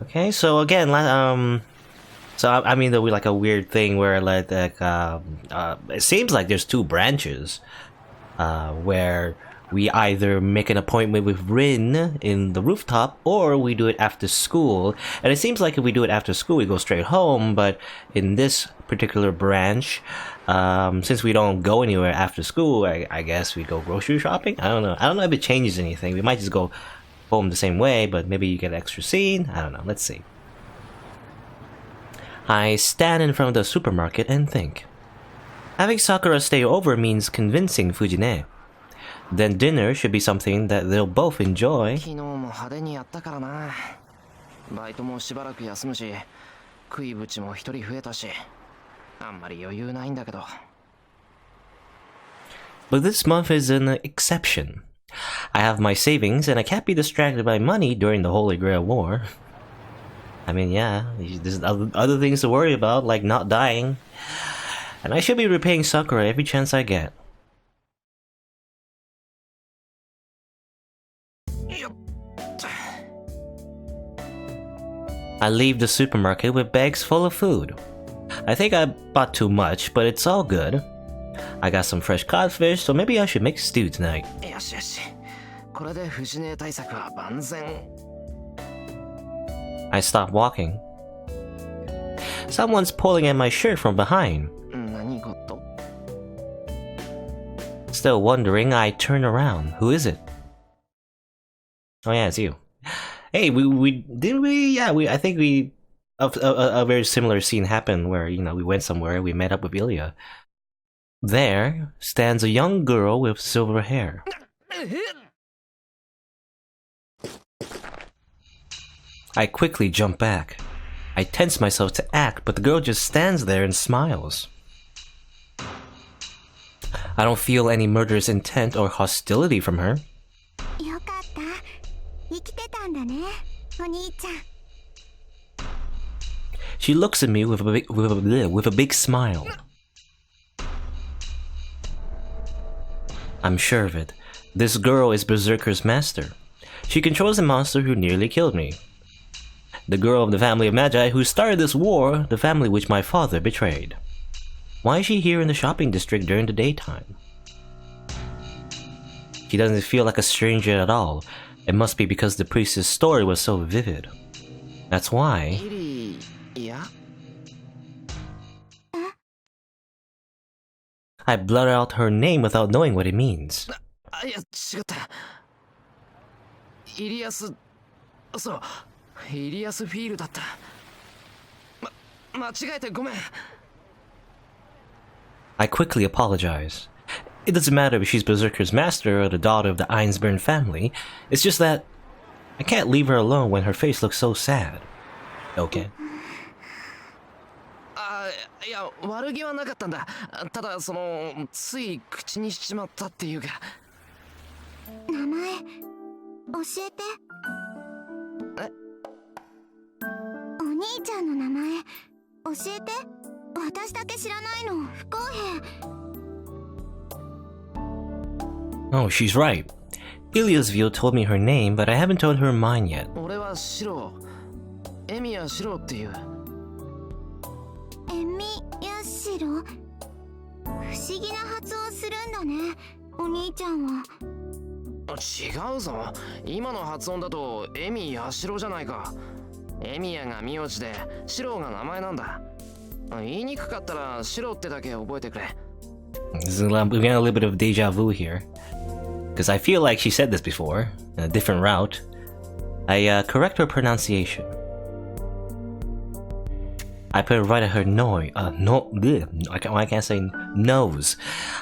Okay, so again, so I mean, there'll be like a weird thing where it seems like there's two branches, where we either make an appointment with Rin in the rooftop, or we do it after school. And it seems like if we do it after school, we go straight home. But in this particular branch, since we don't go anywhere after school, I guess we go grocery shopping. I don't know. I don't know if it changes anything. We might just go home the same way, but maybe you get an extra scene. I don't know. Let's see. I stand in front of the supermarket and think. Having Sakura stay over means convincing Fujine. Then dinner should be something that they'll both enjoy. But this month is an exception. I have my savings and I can't be distracted by money during the Holy Grail War. I mean, yeah, there's other things to worry about, like not dying. And I should be repaying Sakura every chance I get. I leave the supermarket with bags full of food. I think I bought too much, but it's all good. I got some fresh codfish, so maybe I should make stew tonight. I stop walking. Someone's pulling at my shirt from behind. Still wondering, I turn around. Who is it? Oh yeah, it's you. Hey, I think a very similar scene happened where, we went somewhere, we met up with Ilya. There stands a young girl with silver hair. I quickly jump back. I tense myself to act, but the girl just stands there and smiles. I don't feel any murderous intent or hostility from her. She looks at me with a big smile. I'm sure of it. This girl is Berserker's master. She controls the monster who nearly killed me. The girl of the family of Magi who started this war, the family which my father betrayed. Why is she here in the shopping district during the daytime? She doesn't feel like a stranger at all. It must be because the priest's story was so vivid. That's why... I blurt out her name without knowing what it means. I quickly apologize. It doesn't matter if she's Berserker's master or the daughter of the Einsburn family. It's just that I can't leave her alone when her face looks so sad. Okay. いや、悪気はなかったんだ。ただつい口にしちまったっていうか。名前教えて。え？お兄ちゃんの名前教えて。私だけ知らないの不公平。Oh, she's right. Ilya's view told me her name, but I haven't told her mine yet. 俺はシロ。エミヤシロっていう。エミヤシロ？不思議な発音するんだね、お兄ちゃんは。違うぞ。今の発音だとエミヤシロじゃないか。エミヤが名字で、シロが名前なんだ。言いにくかったらシロってだけ覚えてくれ。We're getting a little bit of deja vu here. Because I feel like she said this before, in a different route. I correct her pronunciation. I put it right at her I can't say nose.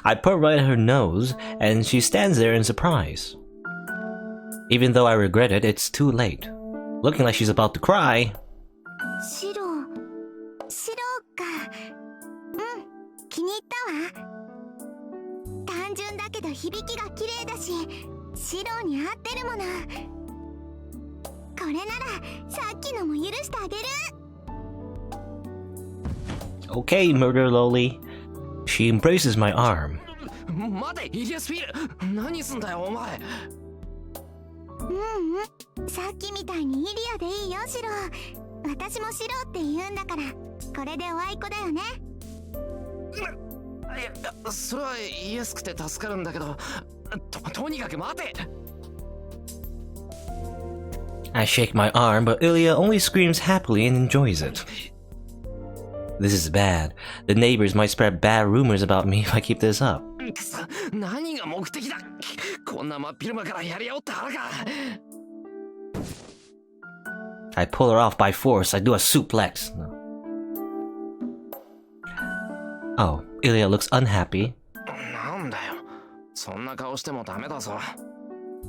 I put it right at her nose, and she stands there in surprise. Even though I regret it, it's too late. Looking like she's about to cry. Shiroか。気に入ったわ。単純だけど響きが綺麗だし、シロに合ってるもの。これならさっきのも許してあげる。Okay, Murder Loli. She embraces my arm. 待て、イリアスフィール。何すんだよ、お前。さっきみたいにイリアでいいよシロ。私もシロって言うんだから、これでおあいこだよね。いや、それは言いやすくて助かるんだけど、とにかく待て。 I shake my arm, but Ilya only screams happily and enjoys it. This is bad. The neighbors might spread bad rumors about me if I keep this up. くそ、何が目的だ。こんな真っ昼間からやり合おうって腹か。I pull her off by force. I do a suplex. No. Oh, Ilya looks unhappy. なんだよ、そんな顔してもダメだぞ。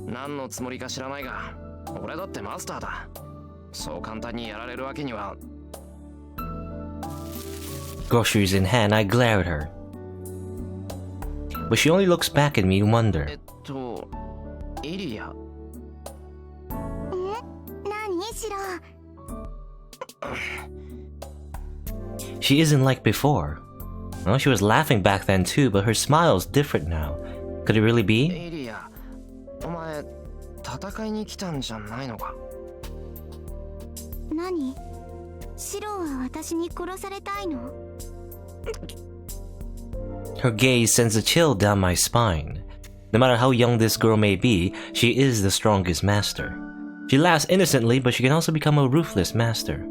何のつもりか知らないが、俺だってマスターだ。そう簡単にやられるわけには。 Groceries in hand, I glare at her. But she only looks back at me in wonder. イリア。何シロ。She isn't like before. Well, she was laughing back then too, but her smile's different now. Could it really be? イリア、お前戦いに来たんじゃないのか。何？シロは私に殺されたいの？ Her gaze sends a chill down my spine. No matter how young this girl may be, she is the strongest master. She laughs innocently, but she can also become a ruthless master.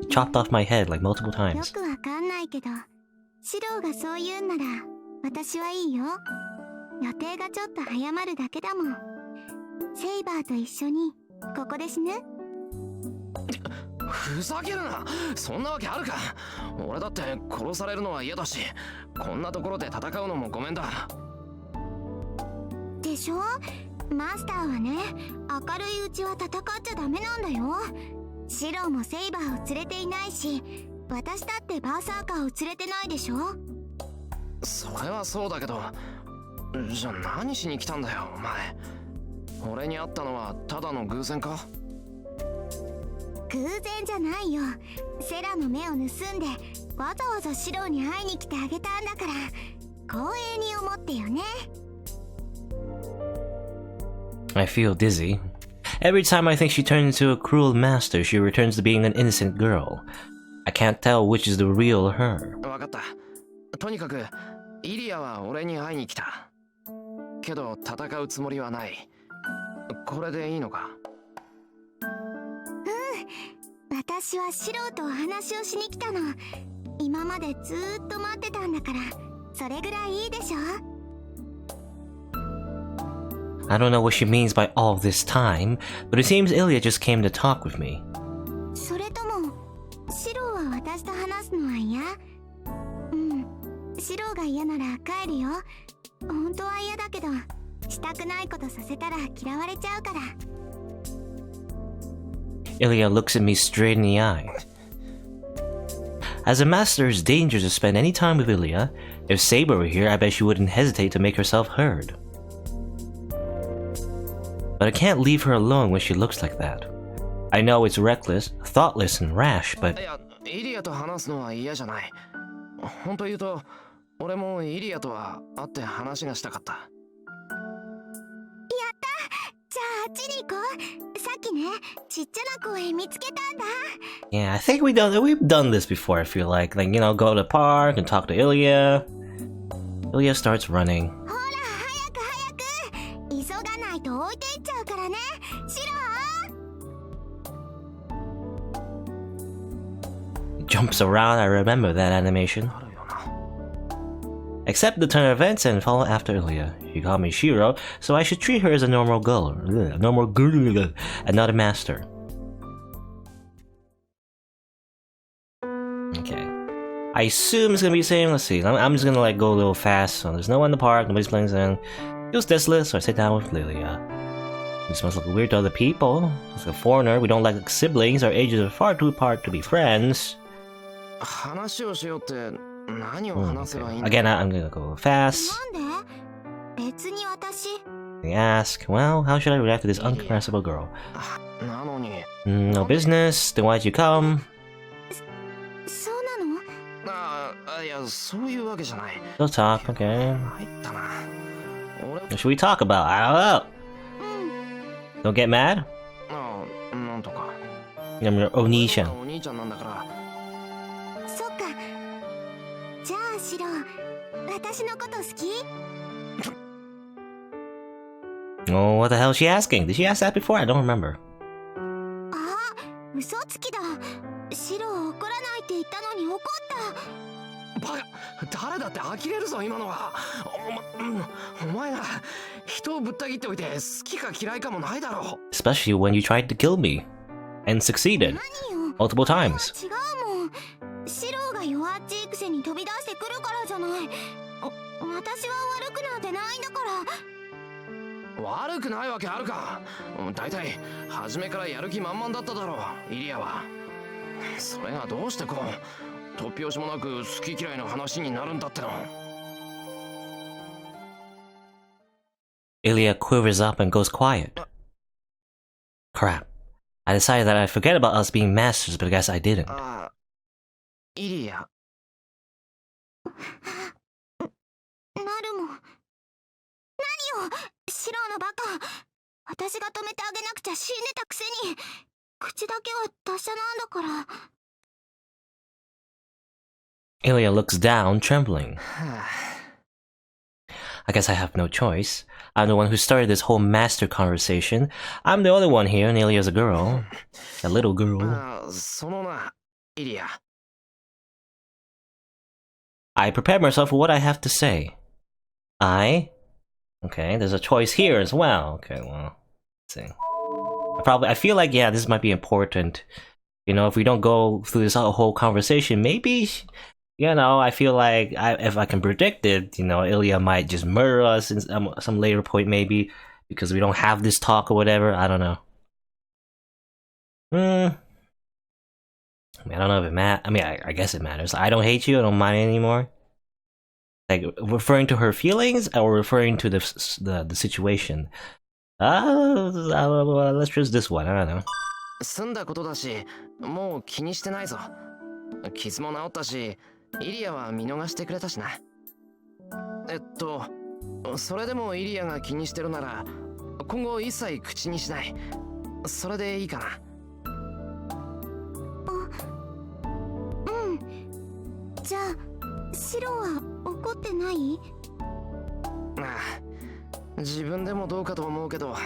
She chopped off my head like multiple よ times. くわかんないけど、シロがそう言うんなら私はいいよ。予定がちょっと早まるだけだもん。セイバーと一緒にここで死ぬ？ふざけるな、そんなわけあるか。俺だって殺されるのは嫌だし、こんなところで戦うのもごめんだ。でしょ？マスターはね、明るいうちは戦っちゃダメなんだよ。シロもセイバーを連れていないし、私だってバーサーカーを連れてないでしょ。それはそうだけど、じゃあ何しに来たんだよお前。俺に会ったのはただの偶然か？偶然じゃないよ。セラの目を盗んでわざわざシロに会いに来てあげたんだから、光栄に思ってよね。I feel dizzy. Every time I think she turned into a cruel master, she returns to being an innocent girl. I can't tell which is the real her. わかった。とにかくイリアは俺に会いに来た。けど戦うつもりはない。これでいいのか？私はシロとお話をしに来たの。今までずーっと待ってたんだから、それぐらいいいでしょ。 I don't know what she means by all this time, but it seems Ilya just came to talk with me. それともシロは私と話すのは嫌？シロが嫌なら帰るよ。本当は嫌だけど、したくないことさせたら嫌われちゃうから。 Ilya looks at me straight in the eye. As a master, it's dangerous to spend any time with Ilya. If Saber were here, I bet she wouldn't hesitate to make herself heard. But I can't leave her alone when she looks like that. I know it's reckless, thoughtless, and rash, but... いや、イリアと話すのは嫌じゃない。本当言うと、俺もイリアとは会って話がしたかった。やった！じゃああっちに行こう。さっきね、ちっちゃな公園見つけたんだ。 Yeah, I think we've done this before, I feel like. Like, you know, go to the park and talk to Ilya. Ilya starts running. ほら、早く早く。急がないと置いていっちゃうからね。シロ！ Jumps around, I remember that animation. Accept the turn of events and follow after Ilya. She called me Shiro, so I should treat her as a normal girl, and not a master. Okay. I assume it's gonna be the same. Let's see. I'm just gonna like go a little fast. So there's no one in the park, nobody's playing anything. It was desolate, so I sit down with Lilia. This must look weird to other people. As a foreigner, we don't like siblings. Our ages are far too apart to be friends. 話をしようって何を話せばいいんだ？ Again, I'm gonna go fast. なんで？別に私。 They ask, well, how should I react to this unconfessable girl? なのに。No business. Then why'd you come? そうなの？いや、そういうわけじゃない。 We'll talk, okay. 入ったな。俺 What should we talk about? I don't know. Don't get mad. ああ、なんとか。 I'm your お兄ちゃん。お兄ちゃんなんだから。そっか。じゃあシロ、私のこと好き？ Oh, what the hell is she asking? Did she ask that before? I don't remember. あ、嘘つきだ。シロ怒らないって言ったのに怒った。バカ、誰だって呆れるぞ今のは。お前が人をぶった切っておいて好きか嫌いかもないだろう。 Especially when you tried to kill me. And succeeded. 何よ。 Multiple times. 違うもん。シロが弱っちいくせに飛び出してくるからじゃない。私は悪くなんてないんだから。悪くないわけあるか。だいたい初めからやる気満々だっただろう、イリアは。それがどうしてこう突拍子もなく好き嫌いの話になるんだっての。 Ilya quivers up and goes quiet. Crap. I decided that I'd forget about us being masters, but I guess I didn't. ああ、イリア。なるもん。何よ、シロのバカ。私が止めてあげなくちゃ死んでたくせに。口だけは達者なんだから。Ilya looks down, trembling. I guess I have no choice. I'm the one who started this whole master conversation. I'm the only one here, and Ilya's a girl. A little girl. ああ、そのな、イリア。 I prepared myself for what I have to say. Okay, there's a choice here as well. Okay, well, let's see. I feel like, yeah, this might be important. You know, if we don't go through this whole conversation, maybe, you know, I feel like if I can predict it, you know, Ilya might just murder us in some later point, maybe, because we don't have this talk or whatever. I don't know. I mean, I don't know if it matters. I mean, I guess it matters. I don't hate you. I don't mind it anymore. Like, referring to her feelings or referring to the situation? Let's choose this one. I don't know. 済んだことだし、もう気にしてないぞ。傷も治ったし、イリアは見逃してくれたしな。それでもイリアが気にしてるなら、今後一切口にしない。それでいいかな。うん。じゃあ、シロは怒ってない？ああ、自分でもどうかと思うけど、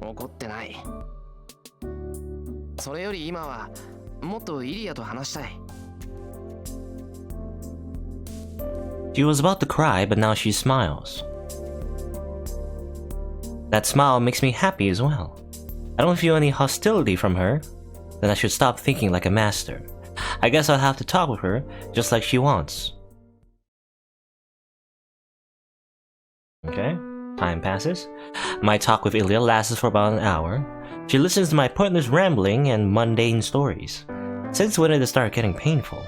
怒ってない。それより今はもっとイリアと話したい。 She was about to cry, but now she smiles. That smile makes me happy as well. I don't feel any hostility from her. Then I should stop thinking like a master. I guess I'll have to talk with her, just like she wants. Okay, time passes. My talk with Ilya lasts for about an hour. She listens to my pointless rambling and mundane stories. Since when did it start getting painful?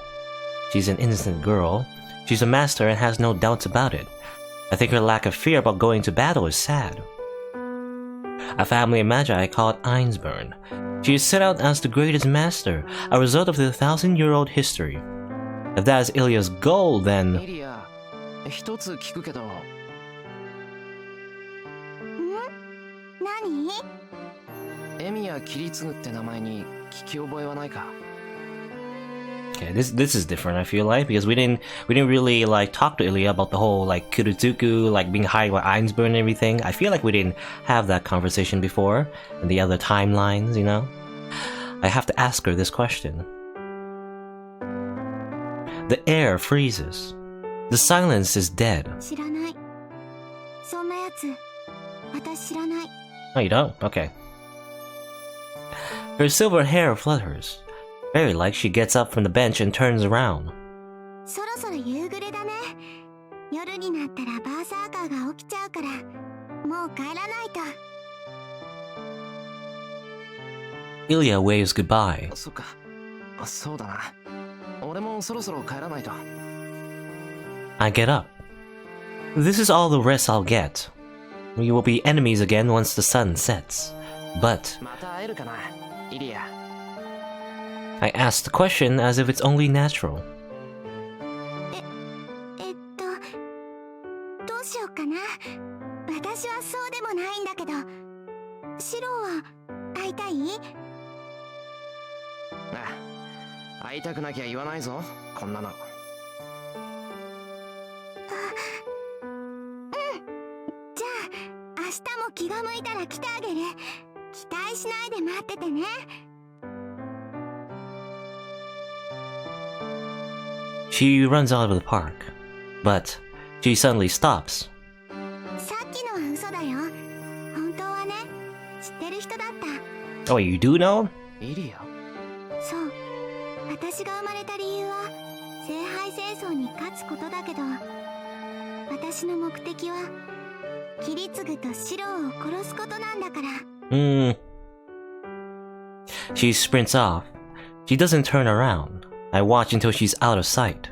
She's an innocent girl. She's a master and has no doubts about it. I think her lack of fear about going to battle is sad. A family of magi called Einsburn. She is set out as the greatest master, a result of the 1,000-year-old history. If that is Ilya's goal, then... イリア、一つ聞くけど。何？エミヤ・キリツグって名前に聞き覚えはないか？ Okay, this is different, I feel like, because we didn't really like talk to Ilya about the whole like Kurotsuku, like being hired by Einsburn and everything. I feel like we didn't have that conversation before in the other timelines, you know? I have to ask her this question. The air freezes. The silence is dead. 知らない。そんなやつ、私知らない。 Oh, you don't? Okay. Her silver hair flutters. Very like she gets up from the bench and turns around. そろそろ夕暮れだね。夜になったらバーサーカーが起きちゃうから、もう帰らないと。Ilya waves goodbye. そっか、そうだな。俺もそろそろ帰らないと。 I get up. This is all the rest I'll get. We will be enemies again once the sun sets. But また会えるかな、イリア。 I ask the question as if it's only natural. どうしようかな。私はそうでもないんだけど、シロは会いたい？あ、会いたくなきゃ言わないぞ、こんなの。じゃあ明日も気が向いたら来てあげる。期待しないで待っててね。She runs out of the park, but she suddenly stops. さっきのは嘘だよ。本当はね、知ってる人だった。Oh, you do know? イリア？そう、私が生まれた理由は聖杯戦争に勝つことだけど、私の目的はキリツグとシロを殺すことなんだから。She sprints off. She doesn't turn around. I watch until she's out of sight.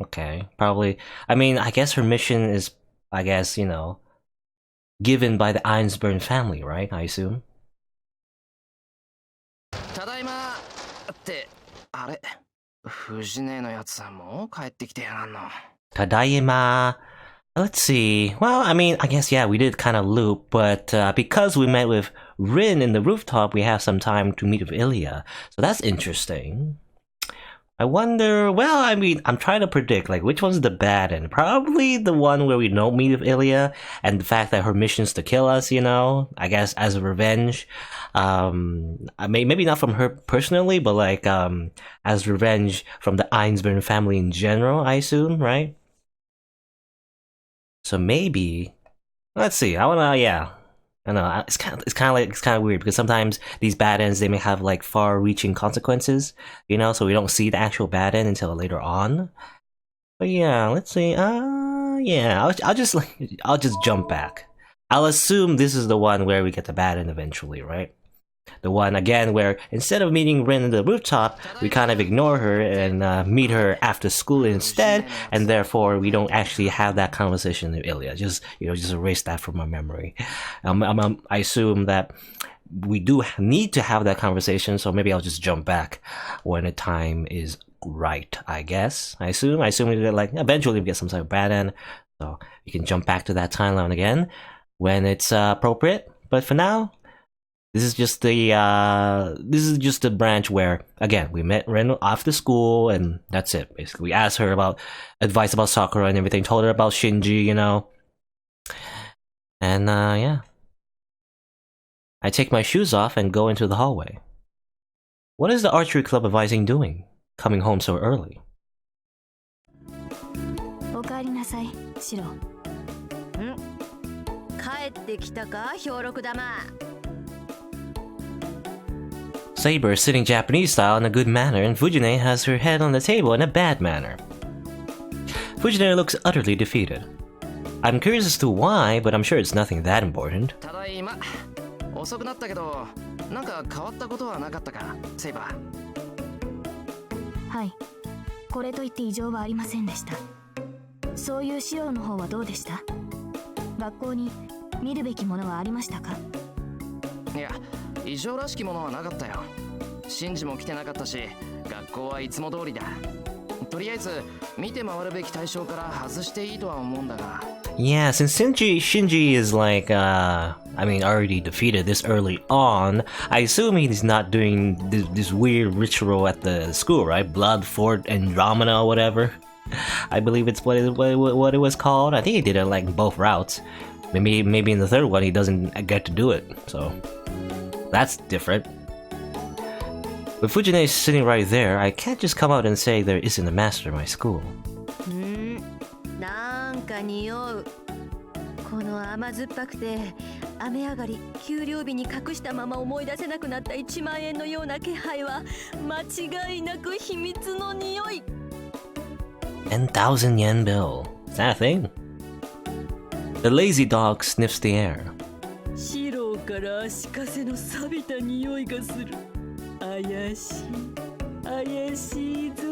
Okay, probably. I mean, I guess her mission is, I guess, you know, given by the Einsburn family, right? I assume. ただいまって、あれ、藤姉のやつもう帰ってきてやがんの。Tadaima. Let's see. Well, I mean, I guess, yeah, we did kind of loop, but because we met with Rin in the rooftop, we have some time to meet with Ilya. So that's interesting. I wonder, well, I mean, I'm trying to predict, like, which one's the bad end? Probably the one where we don't meet with Ilya, and the fact that her mission's to kill us, you know, I guess as a revenge. Maybe not from her personally, but like, as revenge from the Einsburn family in general, I assume, right? So maybe, let's see. I wanna, yeah. I know it's kind of weird because sometimes these bad ends they may have like far-reaching consequences, you know. So we don't see the actual bad end until later on. But yeah, let's see. Yeah, I'll just jump back. I'll assume this is the one where we get the bad end eventually, right? The one again where instead of meeting Rin in the rooftop, we kind of ignore her and meet her after school instead, and therefore we don't actually have that conversation with Ilya. Just erase that from my memory. I assume that we do need to have that conversation, so maybe I'll just jump back when the time is right. I guess. I assume we get like eventually we get some sort of bad end, so you can jump back to that timeline again when it's appropriate. But for now. This is just the branch where again we met Ren after school and that's it. Basically, we asked her about advice about Sakura and everything. Told her about Shinji, you know. And yeah, I take my shoes off and go into the hallway. What is the archery club advising doing? Coming home so early. おかえりなさい、シロ。帰ってきたか、兵六玉。Saber is sitting Japanese style in a good manner, and Fujine has her head on the table in a bad manner. Fujine looks utterly defeated. I'm curious as to why, but I'm sure it's nothing that important. ただいま。遅くなったけど、なんか変わったことはなかったか、セイバー。はい、これといって異常はありませんでした。そういうシロの方はどうでした？学校に見るべきものはありましたか？いや。異常らしきものはなかったよ。シンジも来てなかったし、学校はいつも通りだ。とりあえず見て回るべき対象から外していいとは思うんだが。Yeah, since Shinji is like, I mean, already defeated this early on, I assume he's not doing this weird ritual at the school, right? Blood Fort Andromeda or whatever. I believe it's what it was called. I think he did it like both routes. Maybe in the third one he doesn't get to do it, so. That's different. With Fujine sitting right there, I can't just come out and say there isn't a master in my school. なんか匂う。この甘酸っぱくて雨上がり給料日に隠したまま思い出せなくなった1万円のような気配は間違いなく秘密の匂い。10,000 yen bill. Is that a thing? The lazy dog sniffs the air. シロから足かせの錆びた匂いがする。怪しいぞ。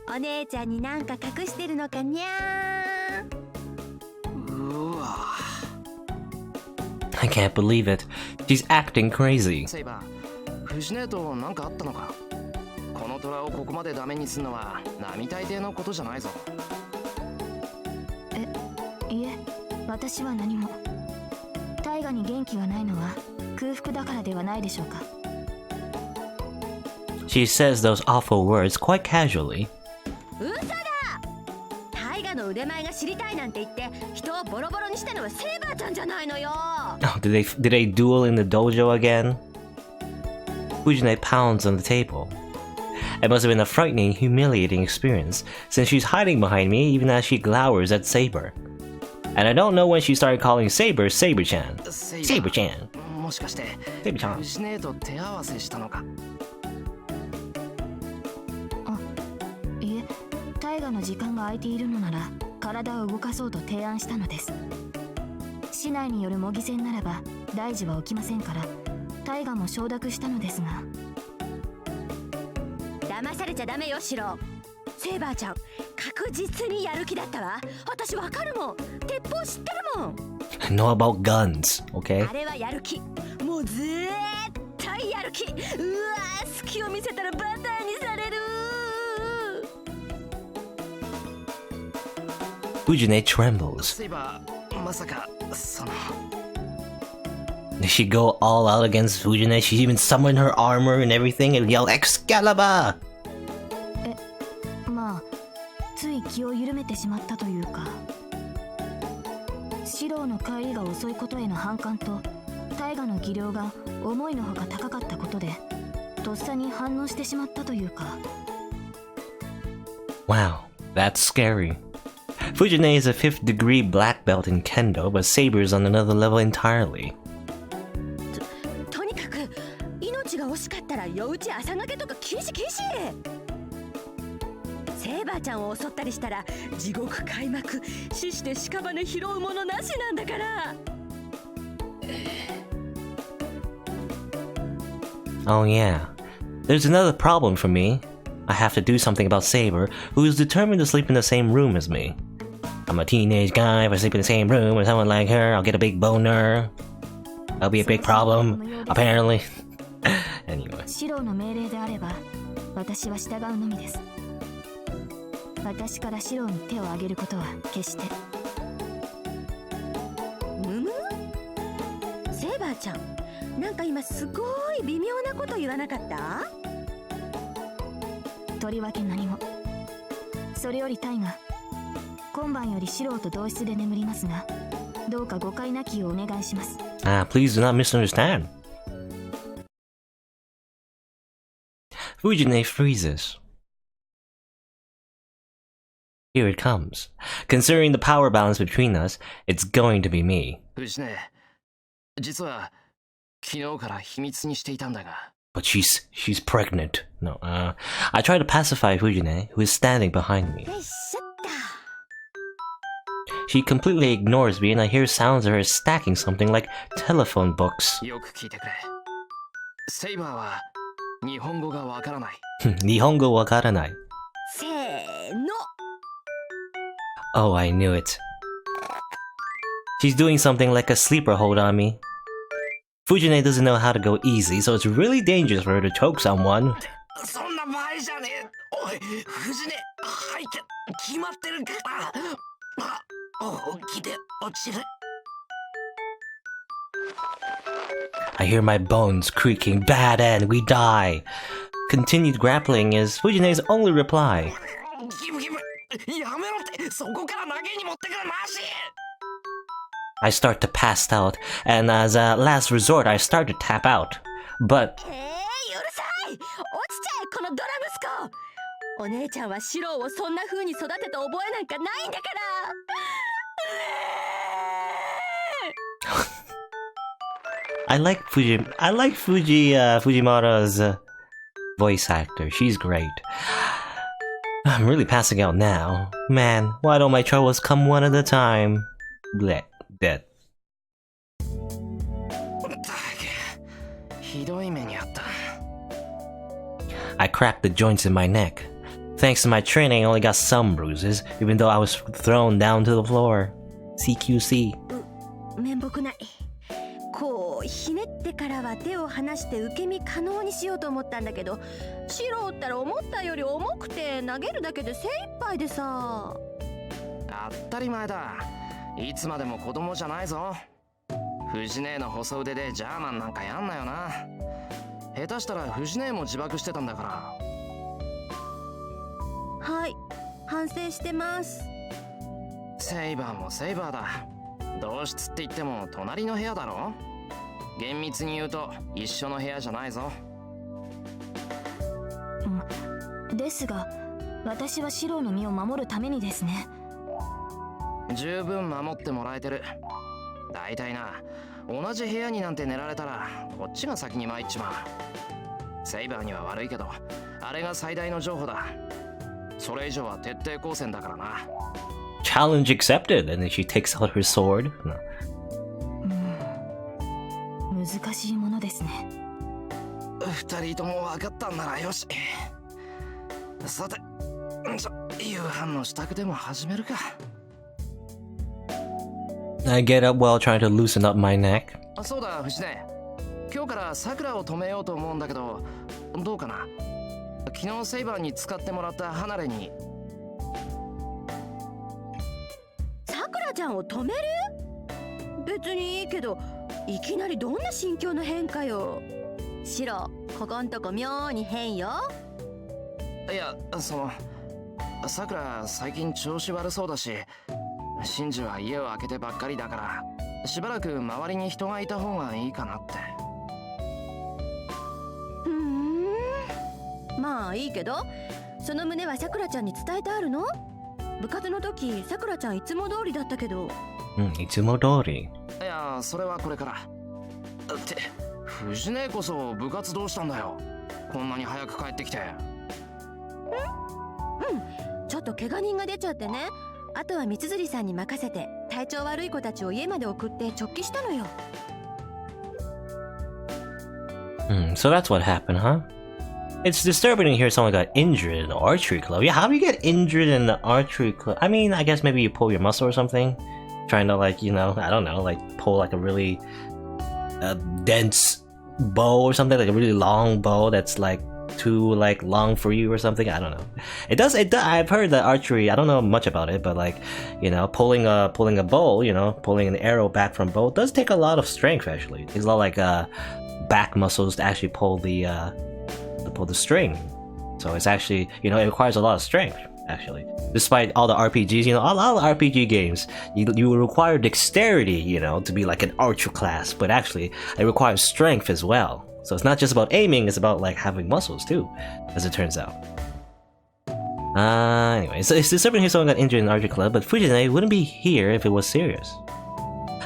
お姉ちゃんになんか隠してるのかにゃー。うわ。I can't believe it. She's acting crazy. セイバー、藤姉となんかあったのか？この虎をここまでダメにするのは並大抵のことじゃないぞ。いえ、私は何も。大河に元気がないのは空腹だからではないでしょうか。 She says those awful words quite casually. 嘘だ。タイガの腕前が知りたいなんて言って人をボロボロにしたのはセイバーちゃんじゃないのよ。 Oh, did they duel in the dojo again? Fujine pounds on the table. It must have been a frightening, humiliating experience, since she's hiding behind me even as she glowers at Saber. And I don't know when she started calling Saber Saber-chan. Saber-chan. もしかして Saber-chan. 藤姉と手合わせしたのか。いえ、大河の時間が空いているのなら体を動かそうと提案したのです。市内による模擬戦ならば大事は起きませんから、大河も承諾したのですが。騙されちゃダメよシロ。セイバーちゃん確実にやる気だったわ。私わかるもん。鉄砲知ってるもん。 Know about guns, okay? あれはやる気。もう絶対やる気。うわー、隙を見せたらバターにされる。 Fujine trembles. セイバー、まさかその。 Did she go all out against Fujine? She even summoned her armor and everything and yelled Excalibur! まあつい気を緩めてしまったというか、四郎の帰りが遅いことへの反感と大河の技量が思いのほか高かったことでとっさに反応してしまったというか。 Wow, that's scary. Fujine is a 5th degree black belt in Kendo, but Saber's on another level entirely. とにかく命が惜しかったら夜打ち朝がけとか禁止禁止。セイバーちゃんを襲ったりしたら地獄開幕。死して屍拾うものなしなんだから。 Oh yeah. There's another problem for me. I have to do something about Saber, who is determined to sleep in the same room as me. I'm a teenage guy. If I sleep in the same room with someone like her, I'll get a big boner. That'll be a big problem, apparently. Anyway. 四郎の命令であれば私は従うのみです。私から四郎に手を挙げることは決して。むむ？セイバーちゃん、なんか今すごい微妙なこと言わなかった？とりわけ何も。それより大河、今晩より四郎と同室で眠りますが、どうか誤解なきようお願いします。 Please do not misunderstand. Fujine freezes. Here it comes. Considering the power balance between us, it's going to be me. 藤姉、実は昨日から秘密にしていたんだが。 But she's pregnant. No, I try to pacify Fujine, who is standing behind me. よいしょっ She completely ignores me and I hear sounds of her stacking something like telephone books. よく聞いてくれ。セイバーは日本語がわからない。Nihongo wakaranai. せーの。 Oh, I knew it. She's doing something like a sleeper hold on me. Fujine doesn't know how to go easy, so it's really dangerous for her to choke someone. そんな場合じゃねえ。おい、藤根、吐いて決まってるから。本気で落ちる。I hear my bones creaking. Bad end, we die. Continued grappling is Fujine's only reply. キムキム、やめろって、そこから投げに持ってくるなし。 I start to pass out, and as a last resort, I start to tap out. But うるさい。落ちちゃえこのドラ息子。お姉ちゃんはシロをそんな風に育てた覚えなんかないんだから。I like Fujimura's voice actor. She's great. I'm really passing out now. Man, why don't my troubles come one at a time? Bleh, dead. ひどい目にあった。 I cracked the joints in my neck. Thanks to my training, I only got some bruises, even though I was thrown down to the floor. CQC. 面目ない。こうひねってからは手を離して受け身可能にしようと思ったんだけど、シロったら思ったより重くて投げるだけで精一杯でさ。当たり前だ。いつまでも子供じゃないぞ。藤姉の細腕でジャーマンなんかやんなよな。下手したら藤姉も自爆してたんだから。はい、反省してます。セイバーもセイバーだ。同室って言っても隣の部屋だろ。厳密に言うと一緒の部屋じゃないぞ。ですが、私はシロの身を守るためにですね。十分守ってもらえてる。だいたいな、同じ部屋になんて寝られたらこっちが先に参っちまう。セイバーには悪いけど、あれが最大の譲歩だ。それ以上は徹底抗戦だからな。Challenge accepted, and then she takes out her sword. No. 難しいものですね。二人とも分かったんならよし。さて、夕飯の支度でも始めるか。I get up while trying to loosen up my neck. そうだ、藤根。今日から桜を止めようと思うんだけど、どうかな。昨日セイバーに使ってもらった離れに。さくらちゃんを止める？別にいいけど、いきなりどんな心境の変化よ。シロ、ここんとこ妙に変よ。いや、さくら最近調子悪そうだし、シンジは家を空けてばっかりだから、しばらく周りに人がいた方がいいかなって。まあいいけど、その旨はさくらちゃんに伝えてあるの？部活の時さくらちゃんいつも通りだったけど。いつも通り。いや、それはこれから。って藤姉こそ部活どうしたんだよ。こんなに早く帰ってきて。ちょっと怪我人が出ちゃってね。あとは三辻さんに任せて、体調悪い子たちを家まで送って直帰したのよ。So that's what happened, huh? It's disturbing to hear someone got injured in the archery club. Yeah, how do you get injured in the archery club? I mean, I guess maybe you pull your muscle or something. Trying to, like, you know, I don't know, like pull like a really dense bow or something, like a really long bow that's like too like long for you or something. I don't know. It does. I've heard that archery. I don't know much about it, but like, you know, pulling a bow, you know, pulling an arrow back from bow does take a lot of strength. Actually, it's a lot like back muscles to actually pull the string. So it's actually, you know, it requires a lot of strength. Actually, despite all the RPGs, you know, a lot of RPG games, you require dexterity, you know, to be like an archer class, but actually it requires strength as well. So it's not just about aiming, it's about like having muscles too, as it turns out. Anyway, so it's disturbing here someone got injured in an archery club, but Fujine wouldn't be here if it was serious.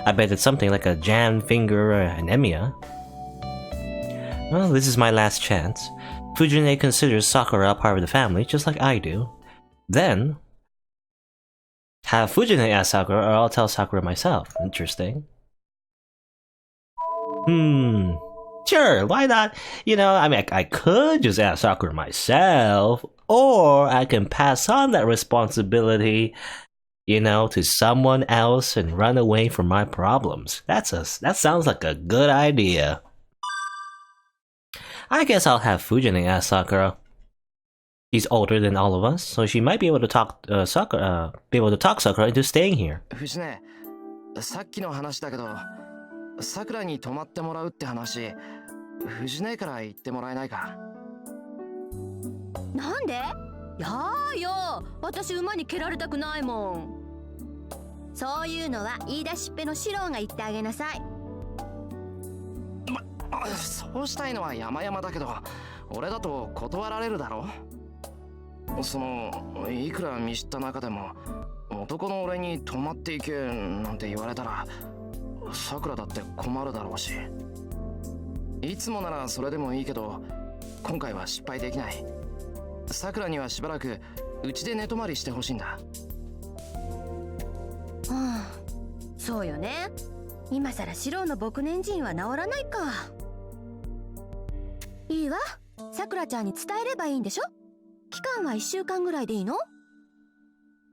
I bet it's something like a jammed finger or anemia. Well, this is my last chance. Fujine considers Sakura a part of the family, just like I do. Then, have Fujine ask Sakura, or I'll tell Sakura myself. Interesting. Sure, why not? You know, I mean, I could just ask Sakura myself, or I can pass on that responsibility, you know, to someone else and run away from my problems. That sounds like a good idea. I guess I'll have Fujine ask Sakura. She's older than all of us, so she might be able to talk Sakura into staying here. 藤根、さっきの話だけど、桜に泊まってもらうって話、藤根から言ってもらえないか。なんで？やーよ、私馬に蹴られたくないもん。そういうのは言い出しっぺのシローが言ってあげなさい。そうしたいのは山々だけど、俺だと断られるだろ。いくら見知った中でも男の俺に泊まっていけなんて言われたらさくらだって困るだろうし、いつもならそれでもいいけど今回は失敗できない。さくらにはしばらくうちで寝泊まりしてほしいんだ。そうよね。今さらシローの牧年人は治らないか。いいわ、さくらちゃんに伝えればいいんでしょ。期間は1週間ぐらいでいいの？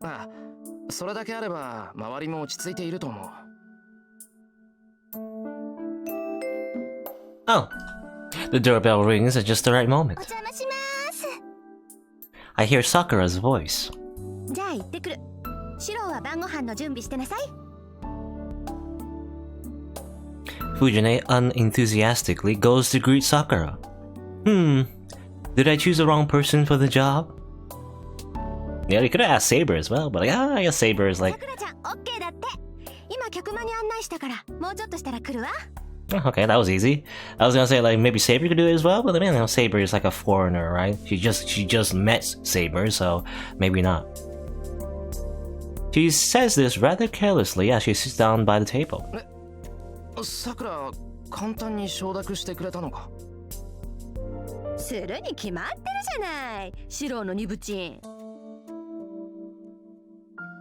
ああ、それだけあれば周りも落ち着いていると思う。Oh, the doorbell rings at just the right moment. お邪魔します。I hear Sakura's voice. じゃあ行ってくる。シローは晩ご飯の準備してなさい。Fujine unenthusiastically goes to greet Sakura. Did I choose the wrong person for the job? Yeah, you could have asked Saber as well, but like, I guess Saber is like... さくらちゃん OK だって。今客間に案内したからもうちょっとしたら来るわ。 Oh, okay, that was easy. I was gonna say like maybe Saber could do it as well, but man, Saber is like a foreigner, right? She just met Saber, so maybe not. She says this rather carelessly as she sits down by the table. さくら簡単に承諾してくれたのか。するに決まってるじゃない。シロのニブチン。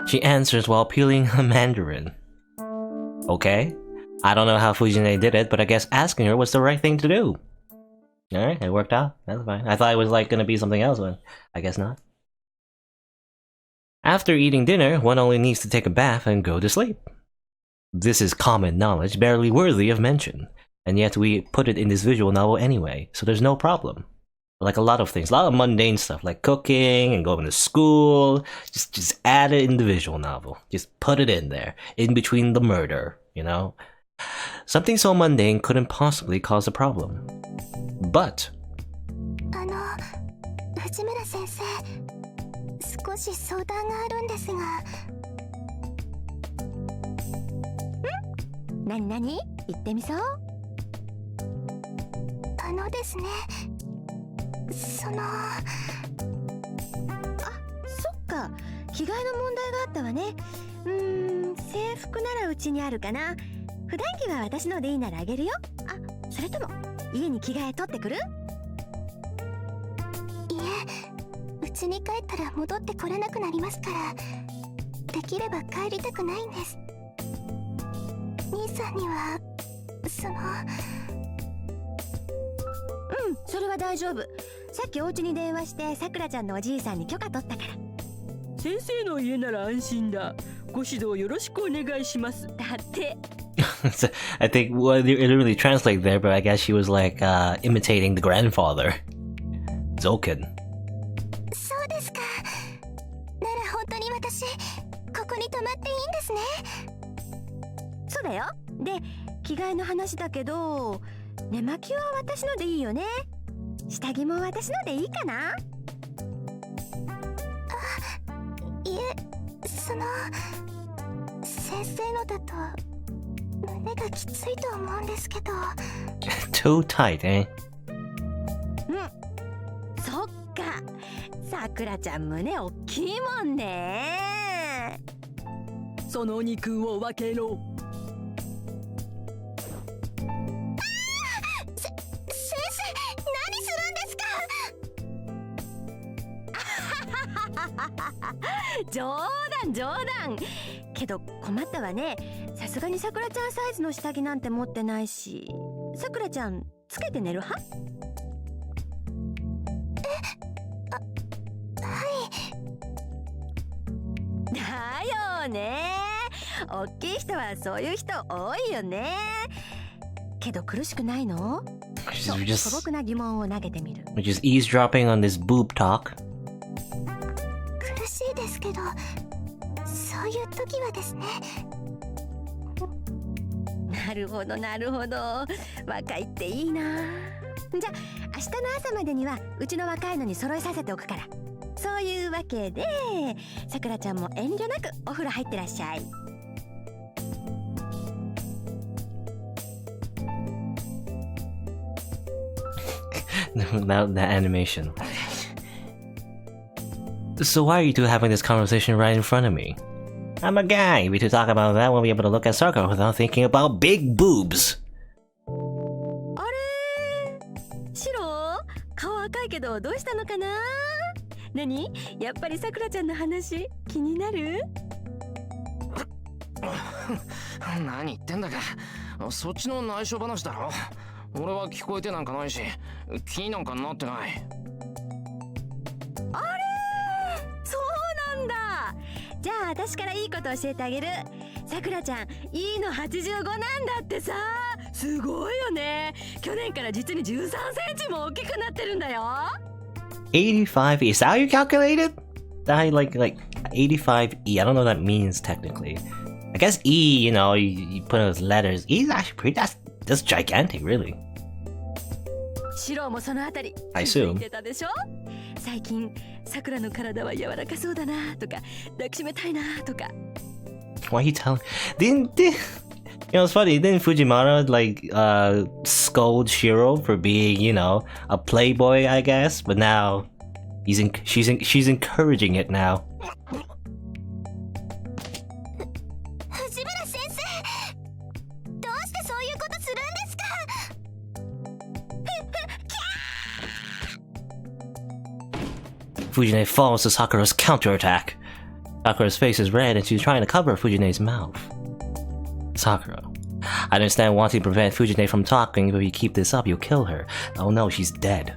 She answers while peeling a mandarin. Okay. I don't know how Fujine did it, but I guess asking her was the right thing to do. Alright, it worked out. That's fine. I thought it was like gonna be something else, but I guess not. After eating dinner, one only needs to take a bath and go to sleep. This is common knowledge, barely worthy of mention. And yet we put it in this visual novel anyway, so there's no problem. Like a lot of things, a lot of mundane stuff, like cooking and going to school. Just add it in the visual novel. Just put it in there, in between the murder, you know? Something so mundane couldn't possibly cause a problem. But... 内村先生、少し相談があるんですが。なになに？言ってみそう？ですね。そっか、着替えの問題があったわね。制服ならうちにあるかな。普段着は私のでいいならあげるよ。あ、それとも家に着替え取ってくる？いえ、うちに帰ったら戻ってこれなくなりますから、できれば帰りたくないんです。兄さんにはそれは大丈夫。さっきお家に電話してさくらちゃんのおじいさんに許可取ったから。先生の家なら安心だ。ご指導よろしくお願いします。だって。I think well, it didn't really translate there, but I guess she was like imitating the grandfather, Zoken. そうですか。なら本当に私ここに泊まっていいんですね。そうだよ。で、着替えの話だけど、寝巻きは私のでいいよね。下着も私のでいいかな？いえ、先生のだと胸がきついと思うんですけど。Too tight, eh? そっか。さくらちゃん胸おっきいもんね。その肉を分けろ。冗談けど困ったわね。さすがにさくらちゃんサイズの下着なんて持ってないし、さくらちゃんつけて寝る派？はいだよね。おっきい人はそういう人多いよね。けど苦しくないの？素朴な疑問を投げてみる。Just eavesdropping on this boob talk. 苦しいですけど、そういう時はですね。なるほど。若いっていいな。じゃあ明日の朝までにはうちの若いのに揃えさせておくから。そういうわけで、さくらちゃんも遠慮なくお風呂入ってらっしゃい。That animation. So why are you two having this conversation right in front of me? I'm a guy. We two talk about that, we'll be able to look at Sakura without thinking about big boobs. あれ？シロ？顔赤いけどどうしたのかな？何？やっぱりさくらちゃんの話気になる？何言ってんだか。そっちの内緒話だろ。俺は聞こえてなんかないし、気になんかなってない。あれ？そうなんだ。じゃあ私からいいこと教えてあげる。さくらちゃんいいの85なんだってさ。すごいよね。去年から実に13センチも大きくなってるんだよ。85 is that how you calculate it? I like 85E. I don't know what that means technically. I guess E, you know, you put those letters. E is actually that's gigantic, really. シロもそのあたり I 気づ assume. いてたでしょ。最近さくらの体は柔らかそうだなとか抱きしめたいなとか。 Why are you telling? Didn't you know, it's funny. Didn't Fujimara like scold Shiro for being, you know, a playboy? I guess, but now she's encouraging it now. 藤村先生、どうしてそういうことするんですか。 Fujine falls to Sakura's counterattack. Sakura's face is red and she's trying to cover Fujine's mouth. Sakura, I understand wanting to prevent Fujine from talking, but if you keep this up, you'll kill her. Oh no, she's dead.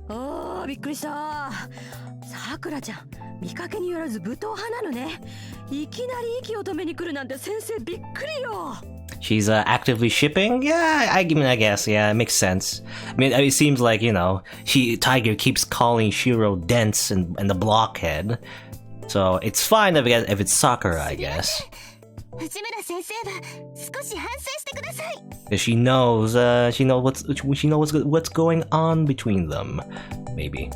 おー、びっくりした。さくらちゃん、見かけによらず武闘派なのね。いきなり息を止めに来るなんて先生びっくりよ。 She's actively shipping? Yeah, I guess. Yeah, it makes sense. I mean, it seems like, you know, Tiger keeps calling Shiro dense and the blockhead. So it's fine if it's Sakura, I guess. 藤村先生は少し反省してください。 Because she knows what's going on between them. Maybe.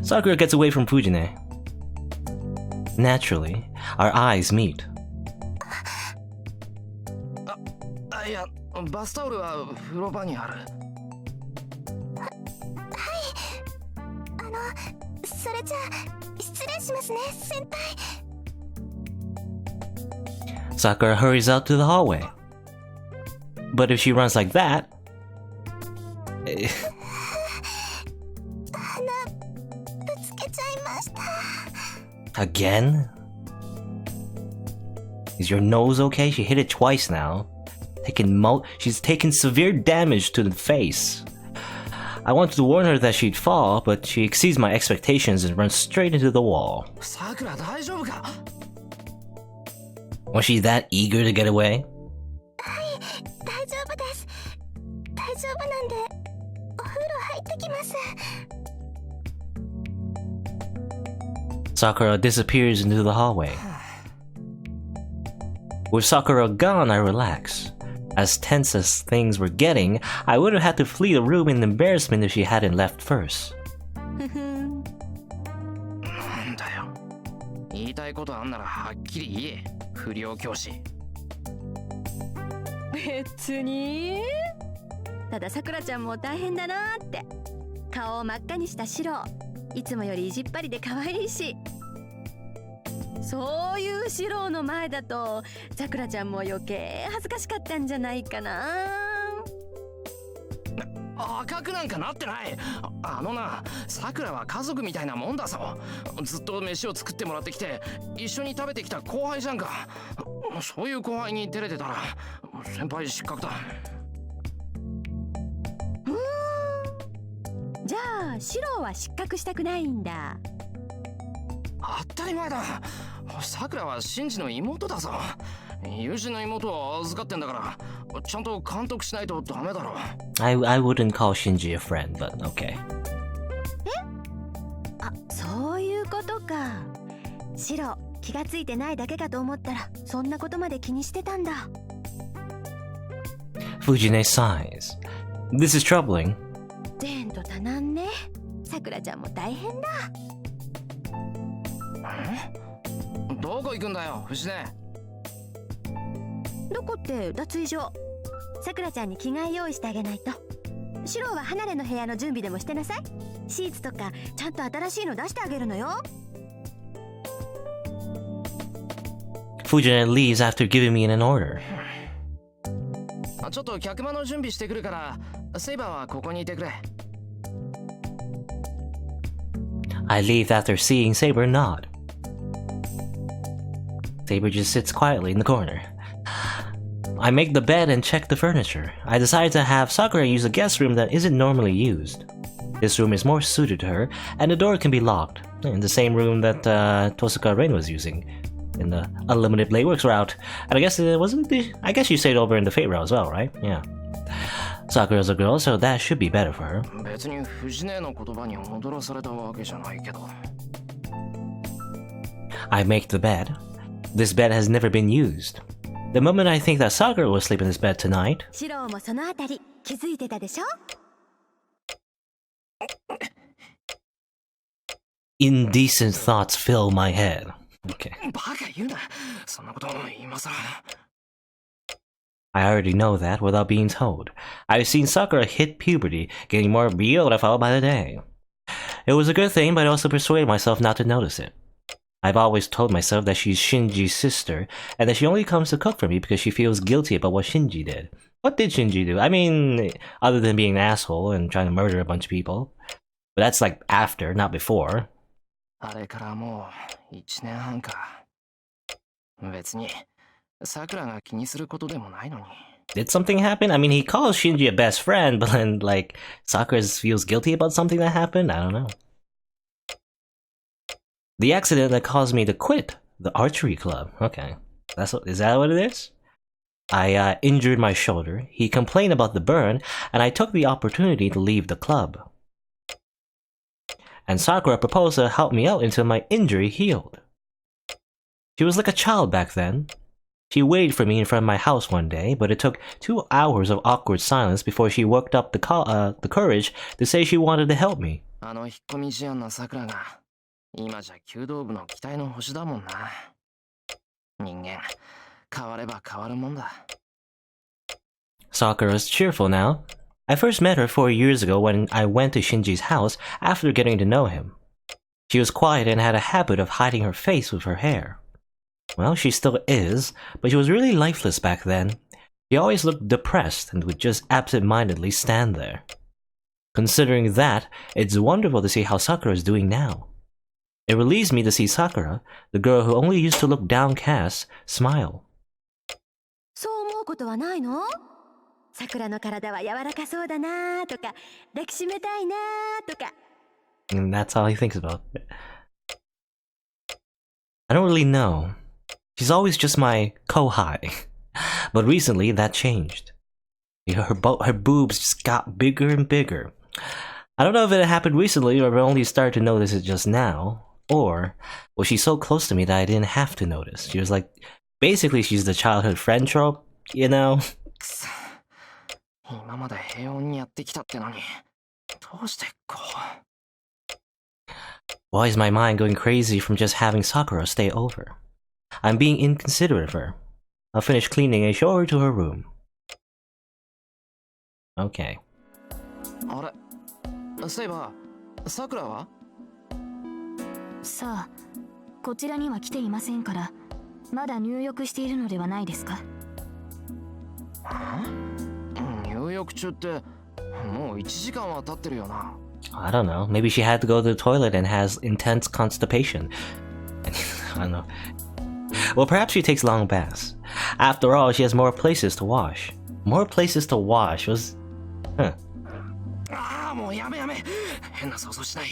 Sakura gets away from Fujine. Naturally, our eyes meet. いや、バスタオルは風呂場にある。それじゃあ失礼しますね、先輩。 Sakura hurries out to the hallway. But if she runs like that... ぶつけちゃいました。 Again? Is your nose okay? She hit it twice now. She's taken severe damage to the face. I wanted to warn her that she'd fall, but she exceeds my expectations and runs straight into the wall. さくら大丈夫か。 Was she that eager to get away? 大丈夫です。大丈夫なんでお風呂入ってきます。 Sakura disappears into the hallway. With Sakura gone, I relax. As tense as things were getting, I would have had to flee the room in embarrassment if she hadn't left first. なんだよ。言いたいことあんならはっきり言え。不良教師。別に。たださくらちゃんも大変だなーって。顔を真っ赤にしたシロ、いつもより意地っ張りで可愛いし。そういうシロの前だとさくらちゃんも余計恥ずかしかったんじゃないかな。赤くなんかなってない。あのな、さくらは家族みたいなもんだぞ。ずっと飯を作ってもらってきて一緒に食べてきた後輩じゃんか。そういう後輩に照れてたら先輩失格だ。じゃあシロは失格したくないんだ。当たり前だ。さくらはシンジの妹だぞ。友人の妹を預かってんだからちゃんと監督しないとダメだろ。 I wouldn't call Shinji a friend, but okay. あ、そういうことか。シロ、気がついてないだけかと思ったらそんなことまで気にしてたんだ。 Fujine sighs. This is troubling. 前途多難ね。さくらちゃんも大変だ。どこ行くんだよ、藤根。どこって脱衣所。さくらちゃんに着替え用意してあげないと。シロは離れの部屋の準備でもしてなさい。シーツとかちゃんと新しいの出してあげるのよ。 Fujine leaves after giving me an order. ちょっと客間の準備してくるからセイバーはここにいてくれ。 I leave after seeing Saber nod. Saber just sits quietly in the corner. I make the bed and check the furniture. I decide to have Sakura use a guest room that isn't normally used. This room is more suited to her, and the door can be locked, in the same room that Tosuka Ren was using, in the Unlimited Blade Works route. And I guess it wasn't I guess you stayed over in the Fate route as well, right? Yeah. Sakura's a girl, so that should be better for her. 別に藤根の言葉に踊らされたわけじゃないけど。 I make the bed. This bed has never been used. The moment I think that Sakura will sleep in this bed tonight, シロもそのあたり気づいてたでしょ。 indecent thoughts fill my head. Okay. バカ言うな。そんなこと今さら。I already know that without being told. I've seen Sakura hit puberty, getting more beautiful by the day. It was a good thing, but I also persuaded myself not to notice it. I've always told myself that she's Shinji's sister, and that she only comes to cook for me because she feels guilty about what Shinji did. What did Shinji do? I mean, other than being an asshole and trying to murder a bunch of people. But that's like after, not before. あれからもう1年半か。別に桜が気にすることでもないのに。Did something happen? I mean, he calls Shinji a best friend, but then, like, Sakura feels guilty about something that happened? I don't know. The accident that caused me to quit the archery club. Okay. Is that what it is? I injured my shoulder, he complained about the burn, and I took the opportunity to leave the club. And Sakura proposed to help me out until my injury healed. She was like a child back then. She waited for me in front of my house one day, but it took 2 hours of awkward silence before she worked up the courage to say she wanted to help me. あの引っ込み思案な桜が今じゃ弓道部の期待の星だもんな。人間変われば変わるもんだ。 Sakura is cheerful now. I first met her 4 years ago when I went to Shinji's house after getting to know him. She was quiet and had a habit of hiding her face with her hair. Well, she still is, but she was really lifeless back then. She always looked depressed and would just absent-mindedly stand there. Considering that, it's wonderful to see how Sakura is doing now. It relieves me to see Sakura, the girl who only used to look downcast, smile. そう思うことはないの？桜の体は柔らかそうだなとか、抱きしめたいなとか。 And that's all he thinks about. I don't really know. She's always just my kohai. But recently, that changed. Her boobs just got bigger and bigger. I don't know if it happened recently or if I only started to notice it just now. Or was she so close to me that I didn't have to notice? She was like, basically she's the childhood friend trope, you know? 今まで平穏にやってきたってのにどうしてこう。 Why is my mind going crazy from just having Sakura stay over? I'm being inconsiderate of her. I'll finish cleaning and show her to her room. Okay. あれ、そういえば桜は？さあ、こちらには来ていませんから、まだ入浴しているのではないですか？入浴中ってもう1時間は経ってるよな。I don't know. Maybe she had to go to the toilet and has intense constipation. I don't know. Well, perhaps she takes long baths. After all, she has more places to wash. More places to wash was... Huh. ああ、もうやめやめ。変な想像しない。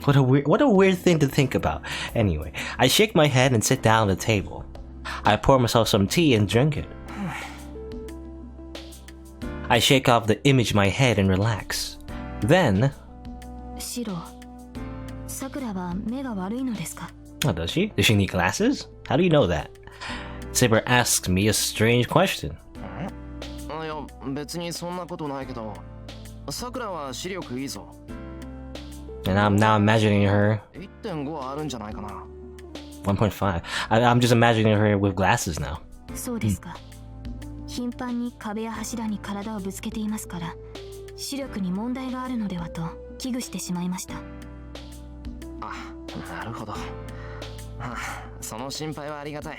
What a weird thing to think about. Anyway, I shake my head and sit down at the table. I pour myself some tea and drink it. I shake off the image in my head and relax. Then... シロ、桜は目が悪いのですか？ Oh, does she? Does she need glasses? How do you know that? Saber asks me a strange question. いや、別にそんなことないけど、桜は視力いいぞ。 And I'm now imagining her... 1.5 あるんじゃないかな。 1.5. I'm just imagining her with glasses now. そうですか。頻繁に壁や柱に体をぶつけていますから、視力に問題があるのではと危惧してしまいました。あ、なるほど。その心配はありがたい。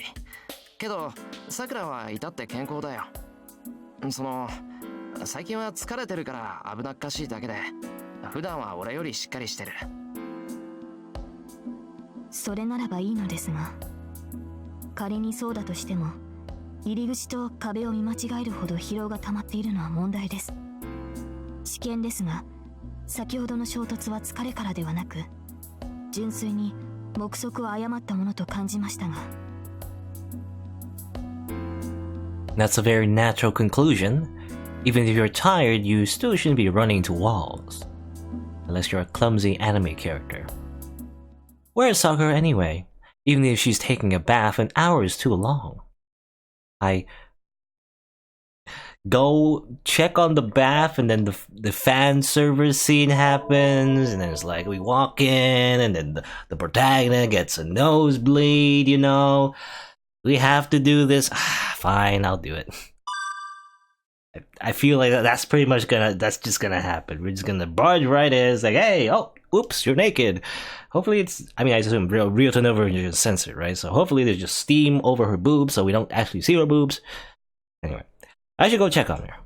けど、桜は至って健康だよ。最近は疲れてるから危なっかしいだけで、普段は俺よりしっかりしてる。それならばいいのですが、仮にそうだとしても、入り口と壁を見間違えるほど疲労が溜まっているのは問題です。試験ですが、先ほどの衝突は疲れからではなく、純粋に目測を誤ったものと感じましたが。That's a very natural conclusion. Even if you're tired, you still shouldn't be running into walls. Unless you're a clumsy anime character. Where is Sakura anyway? Even if she's taking a bath, an hour is too long. I go check on the bath, and then the fan service scene happens, and then it's like we walk in, and then the protagonist gets a nosebleed, you know. We have to do this. Fine, I'll do it. I feel like that's pretty much that's just gonna happen. We're just gonna barge right in. It's like, hey, oh, oops, you're naked. Hopefully it's, I mean, I assume Rio Tonova is just censored, right? So hopefully there's just steam over her boobs so we don't actually see her boobs. Anyway, I should go check on her.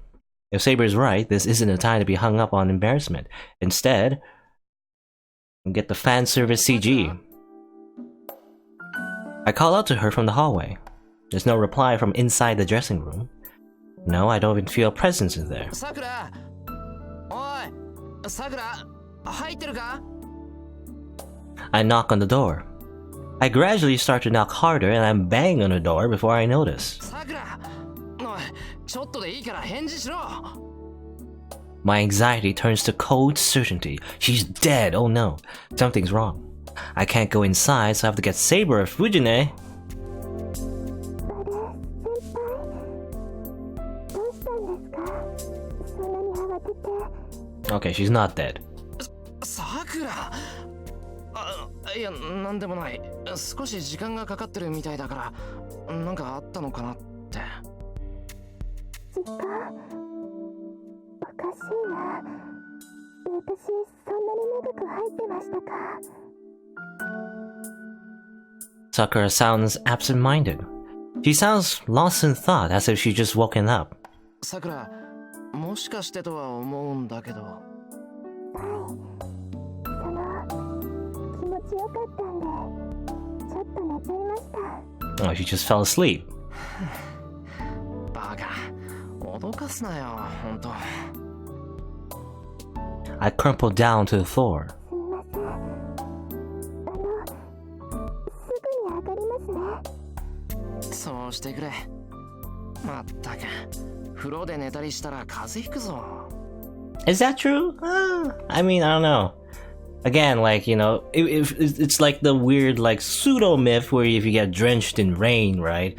If Saber's right, this isn't a time to be hung up on embarrassment. Instead, get the fan service CG. I call out to her from the hallway. There's no reply from inside the dressing room. No, I don't even feel a presence in there. Sakura! Oi! Sakura! 入ってるか? I knock on the door. I gradually start to knock harder and I'm banging on the door before I notice. Sakura! おい、ちょっとでいいから返事しろ! My anxiety turns to cold certainty. She's dead. Oh no. Something's wrong. I can't go inside, so I have to get Saber or Fujine. Okay, she's not dead. Sakura! いや、なんでもない。少し時間がかかってるみたいだから、なんかあったのかなって。時間おかしいな。私、そんなに長く入ってましたか? Sakura sounds absent-minded. She sounds lost in thought, as if she's just woken up. Sakura, もしかしてとは思うんだけど。気持ちよかったんで、ちょっと寝ちゃいました。Oh, she just fell asleep. バカ、脅かすなよ、本当。I crumpled down to the floor. すみません。すぐに上がりますね。そうしてくれ。まったく、風呂で寝たりしたら風邪ひくぞ。Is that true? I mean, I don't know. Again, like, you know, it's like the weird, like, pseudo-myth where if you get drenched in rain, right,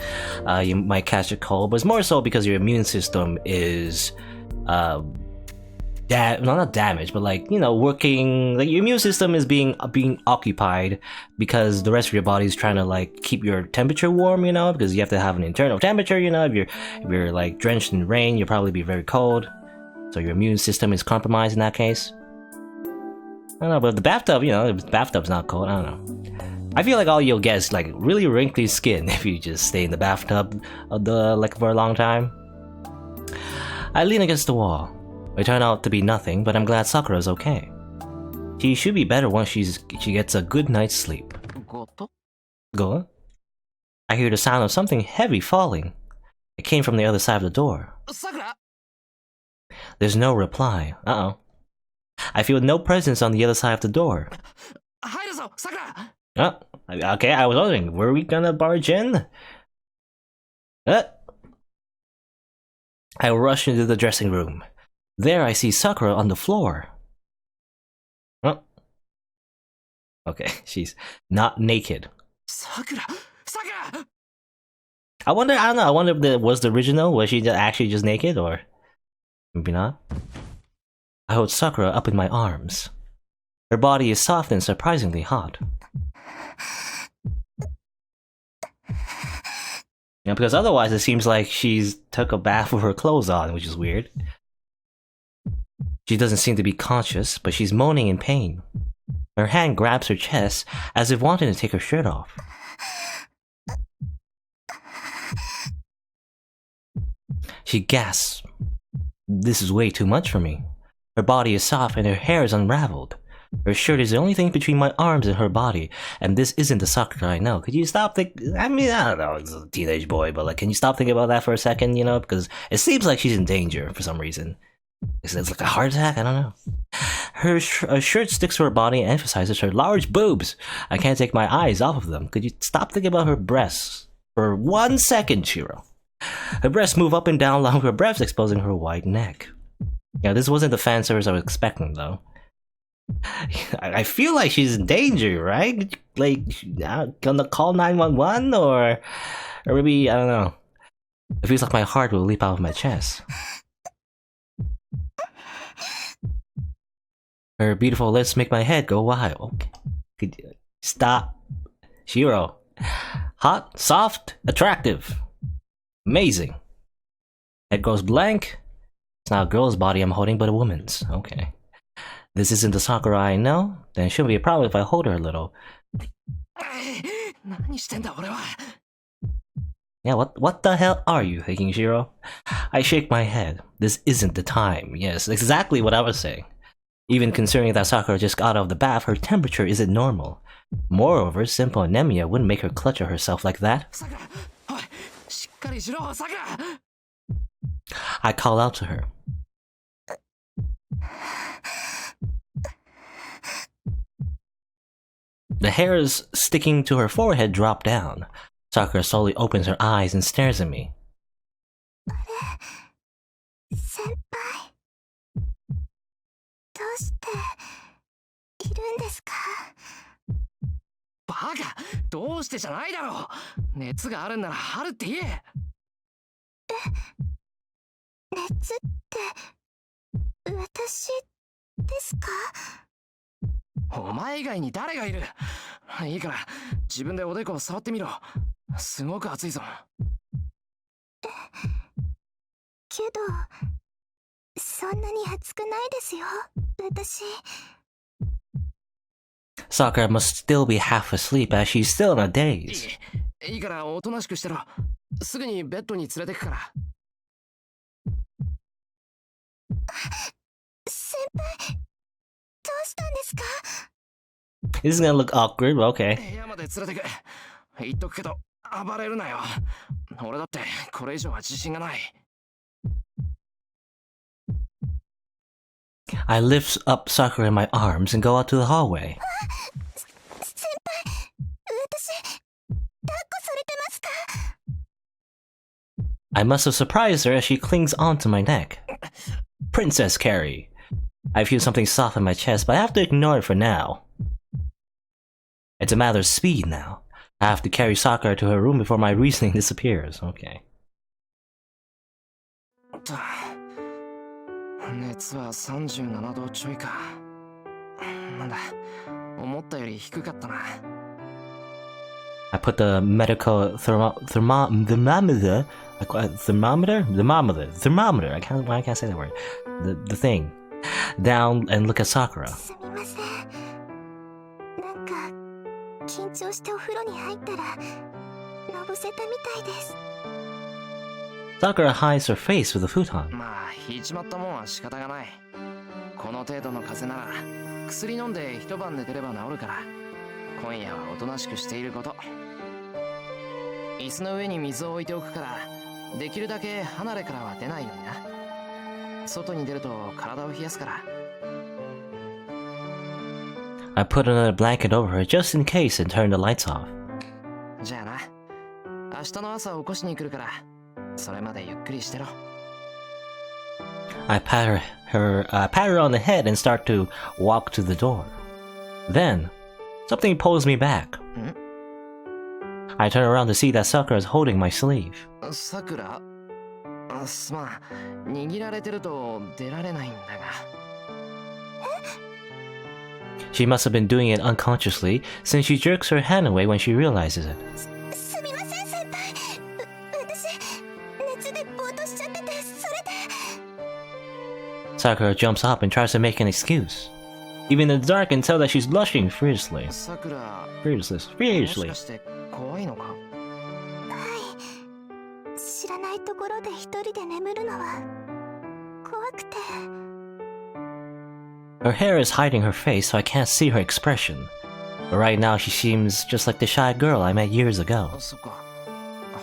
you might catch a cold, but it's more so because your immune system is, not damaged, but like, you know, working, like your immune system is being occupied because the rest of your body is trying to like keep your temperature warm, you know, because you have to have an internal temperature, you know. If you're like drenched in rain, you'll probably be very cold, so your immune system is compromised in that case. I don't know, but the bathtub, you know, if the bathtub's not cold, I don't know. I feel like all you'll get is like really wrinkly skin if you just stay in the bathtub for a long time. I lean against the wall. It turned out to be nothing, but I'm glad Sakura's okay. She should be better once she gets a good night's sleep. Go? I hear the sound of something heavy falling. It came from the other side of the door. Sakura! There's no reply. Uh-oh. I feel no presence on the other side of the door. Sakura! Oh, okay, I was wondering, were we gonna barge in? I rush into the dressing room. There I see Sakura on the floor. Oh. Okay, she's not naked. Sakura! I wonder if that was the original. Was she actually just naked, or maybe not? I hold Sakura up in my arms. Her body is soft and surprisingly hot. You know, because otherwise it seems like she's took a bath with her clothes on, which is weird. She doesn't seem to be conscious, but she's moaning in pain. Her hand grabs her chest as if wanting to take her shirt off. She gasps. This is way too much for me. Her body is soft and her hair is unraveled. Her shirt is the only thing between my arms and her body, and this isn't the Sakura I know. Could you stop thinking? I mean, I don't know, it's a teenage boy, but like, can you stop thinking about that for a second, you know? Because it seems like she's in danger for some reason. Is it like a heart attack? I don't know. Her shirt sticks to her body and emphasizes her large boobs. I can't take my eyes off of them. Could you stop thinking about her breasts for 1 second, Shiro? Her breasts move up and down along with her breasts, exposing her wide neck. Yeah, this wasn't the fan service I was expecting, though. I feel like she's in danger, right? Like, gonna call 911 or maybe, I don't know. It feels like my heart will leap out of my chest. Her beautiful lips make my head go wild. Okay. Stop. Shiro. Hot, soft, attractive. Amazing. Head goes blank. It's not a girl's body I'm holding, but a woman's. Okay. This isn't the Sakura I know? Then it shouldn't be a problem if I hold her a little. Yeah, what the hell are you thinking, Shiro? I shake my head. This isn't the time. Yes, exactly what I was saying. Even considering that Sakura just got out of the bath, her temperature isn't normal. Moreover, simple anemia wouldn't make her clutch at herself like that. I call out to her. The hairs sticking to her forehead drop down. Sakura slowly opens her eyes and stares at me. Senpai, どうしているんですか？バカ、どうしてじゃないだろう。熱があるんなら春って言え。熱って私ですか？お前以外に誰がいる？いいから自分でおでこを触ってみろ。すごく熱いぞ。けどそんなに熱くないですよ、私。Sakura must still be half asleep as she's still in a daze. いいからおとなしくしてろ。すぐにベッドに連れてくから。先輩、どうしたんですか？ This is gonna look awkward, but okay. 部屋まで連れてく。言っとくけど暴れるなよ。俺だってこれ以上は自信がない。I lift up Sakura in my arms and go out to the hallway. 先輩、私抱っこされてますか？ I must have surprised her as she clings onto my neck. Princess Carrie. I feel something soft in my chest, but I have to ignore it for now. It's a matter of speed now. I have to carry Sakura to her room before my reasoning disappears. Okay. 熱は37度ちょいか。なんだ、思ったより低かったな。I put the medical thermometer. I can't say that word. The thing down and look at Sakura. すみません。なんか緊張してお風呂に入ったらのぼせたみたいです。 Sakura hides her face with a futon. まあ、引いちまったもんは仕方がない。この程度の風邪なら薬飲んで一晩寝てれば治るから。今夜はおとなしくしていること。椅子の上に水を置いておくから、できるだけ離れからは出ないようにな。外に出ると体を冷やすから。I put another blanket over her just in case and turned the lights off. じゃあな、明日の朝起こしに来るから、それまでゆっくりしてろ。I pat her on the head and start to walk to the door. Then, something pulls me back. I turn around to see that Sakura is holding my sleeve. さくら、すまん、握られてると出られないんだが。She must have been doing it unconsciously since she jerks her hand away when she realizes it. すみません先輩。私熱でぼーっとしちゃってて、それで。 Sakura jumps up and tries to make an excuse. Even in the dark, I can tell that she's blushing fiercely. さくら、 Fiercely. もしかして怖いのか？はい。知らないところで一人で眠るのは怖くて。 Her hair is hiding her face, so I can't see her expression. But right now, she seems just like the shy girl I met years ago. そっか。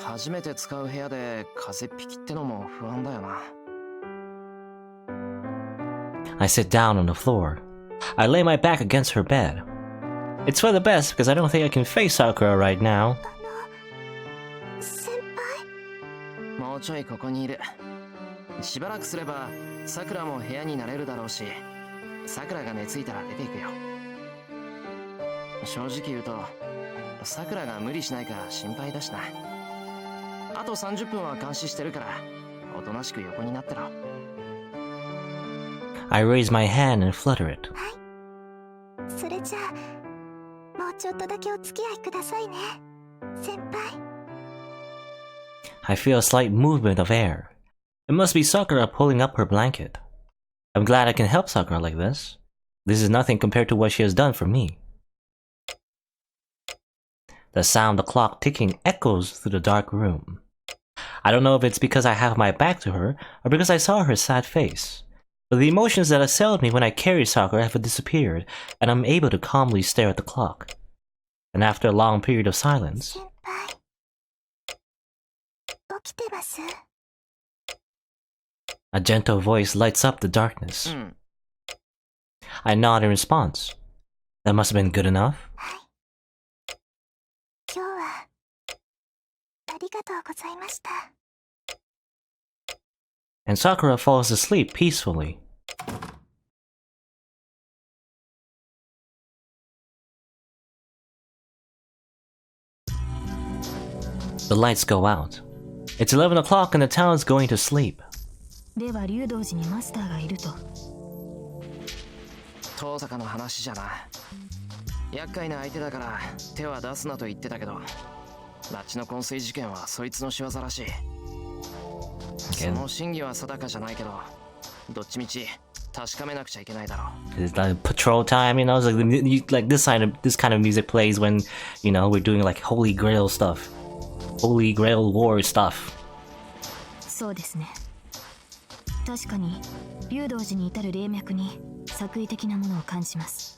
初めて使う部屋で風邪っ引きってのも不安だよな。I sit down on the floor. I lay my back against her bed. It's for the best because I don't think I can face Sakura right now. 先輩。もうちょいここにいる。しばらくすればさくらも部屋になれるだろうし、さくらが寝ついたら出ていくよ。正直言うとさくらが無理しないか心配だしな。あと30分は監視してるからおとなしく横になってろ。 I raise my hand and flutter it. それじゃあもうちょっとだけお付き合いくださいね、先輩。 I feel a slight movement of air. It must be Sakura pulling up her blanket. I'm glad I can help Sakura like this. This is nothing compared to what she has done for me. The sound of the clock ticking echoes through the dark room. I don't know if it's because I have my back to her or because I saw her sad face, but the emotions that assailed me when I carried Sakura have disappeared, and I'm able to calmly stare at the clock. And after a long period of silence, 先輩起きてます？ a gentle voice lights up the darkness. I nod in response. That must have been good enough. 今日はありがとうございました。 And Sakura falls asleep peacefully. The lights go out. It's 11 o'clock and the town is going to sleep. では竜道寺にマスターがいると。遠坂の話じゃな。厄介な相手だから手は出すなと言ってたけど、拉致の昏睡事件はそいつの仕業らしい。その真偽は定かじゃないけど、どっちみち確かめなくちゃいけないだろう。 It's like patrol time, you know. It's like this kind of music plays when, you know, we're doing like Holy Grail stuff, Holy Grail War stuff. そうですね。確かに竜道寺に至る霊脈に作為的なものを感じます。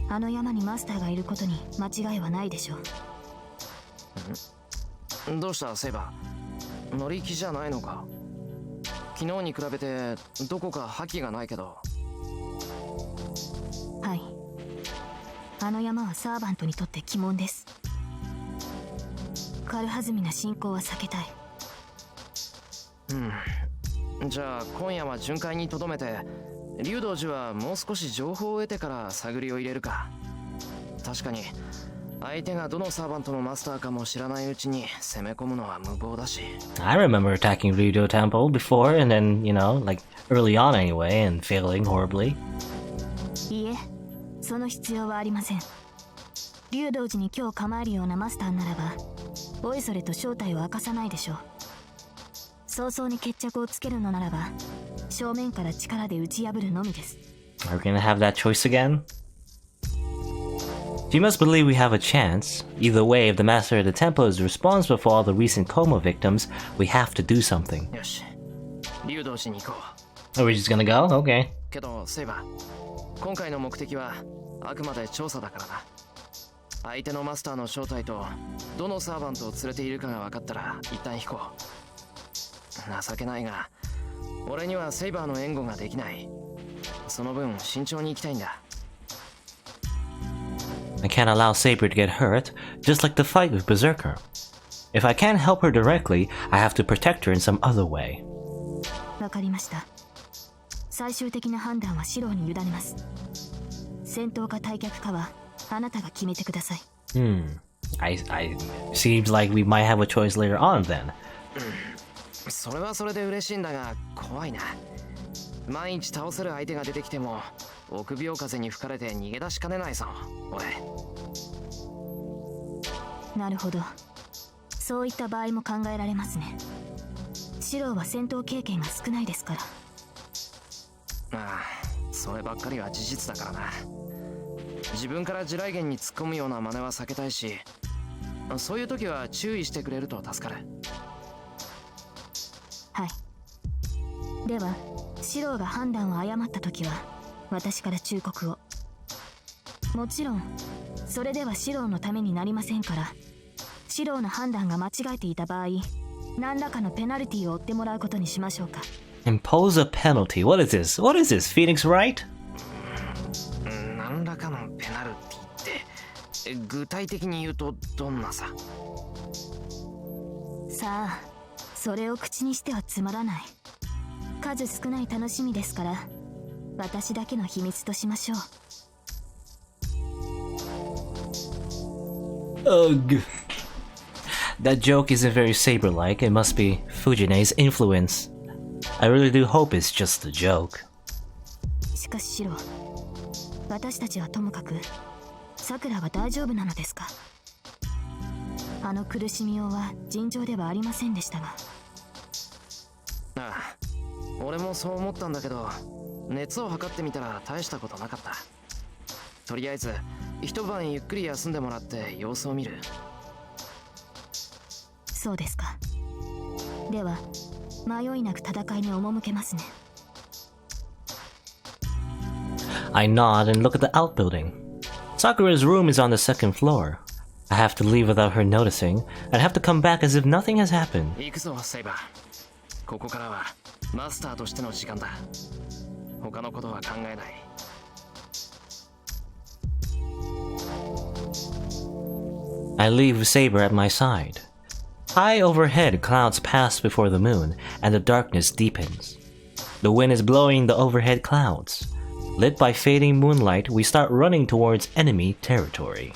あの山にマスターがいることに間違いはないでしょう。どうしたセイバー、乗り気じゃないのか？昨日に比べてどこか覇気がないけど。はい、あの山はサーバントにとって鬼門です。軽はずみな進行は避けたい。じゃあ今夜は巡回にとどめて、竜道寺はもう少し情報を得てから探りを入れるか。確かに相手がどのサーバントのマスターかも知らないうちに攻め込むのは無謀だし。 I remember attacking Ryudo Temple before, and then, you know, like early on anyway, and failing horribly. いいえ、その必要はありません。竜道寺に今日構えるようなマスターならば、おいそれと正体を明かさないでしょう。早々に決着をつけるのならば、正面から力で打ち破るのみです。 Are we gonna have that choice again? You must believe we have a chance. Either way, if the master of the temple is responsible for all the recent coma victims, we have to do something. よし、竜道寺に行こう。 Are we just gonna go? Okay. けどセイバー、今回の目的はあくまで調査だからな。相手のマスターの正体とどのサーバントを連れているかが分かったら一旦引こう。情けないが俺にはセイバーの援護ができない。その分慎重に行きたいんだ。 I can't allow Saber to get hurt, just like the fight with Berserker. If I can't help her directly, I have to protect her in some other way. わかりました。最終的な判断はシローに委ねます。戦闘か退却かはあなたが決めてください。Seems like we might have a choice later on then. それはそれで嬉しいんだが怖いな。万一倒せる相手が出てきても臆病風に吹かれて逃げ出しかねないぞ俺。なるほど、そういった場合も考えられますね。シローは戦闘経験が少ないですから。ああ、そればっかりは事実だからな。自分から地雷原に突っ込むような真似は避けたいし、そういう時は注意してくれると助かる。はい。ではシローが判断を誤った時は私から忠告を。もちろんそれではシローのためになりませんから、シローの判断が間違えていた場合、何らかのペナルティを負ってもらうことにしましょうか。 Impose a penalty. What is this? What is this? Phoenix Wright? 何らかのペナルティって具体的に言うとどんなさ。さあ、それを口にしてはつまらない。数少ない楽しみですから、私だけの秘密としましょう。 Ugh. That joke isn't very Saber-like. It must be Fujine's influence. I really do hope it's just a joke. しかしシロ、私たちはともかくさくらは大丈夫なのですか？あの苦しみようは尋常ではありませんでしたが。ああ、俺もそう思ったんだけど、熱を測ってみたら大したことなかった。とりあえず一晩ゆっくり休んでもらって様子を見る。そうですか。では迷いなく戦いに赴けますね。 I nod and look at the outbuilding. Sakura's room is on the second floor. I have to leave without her noticing, and have to come back as if nothing has happened. 行くぞセイバー。ここからはマスターとしての時間だ。他のことは考えない。I leave Saber at my side. High overhead, clouds pass before the moon, and the darkness deepens. The wind is blowing the overhead clouds. Lit by fading moonlight, we start running towards enemy territory.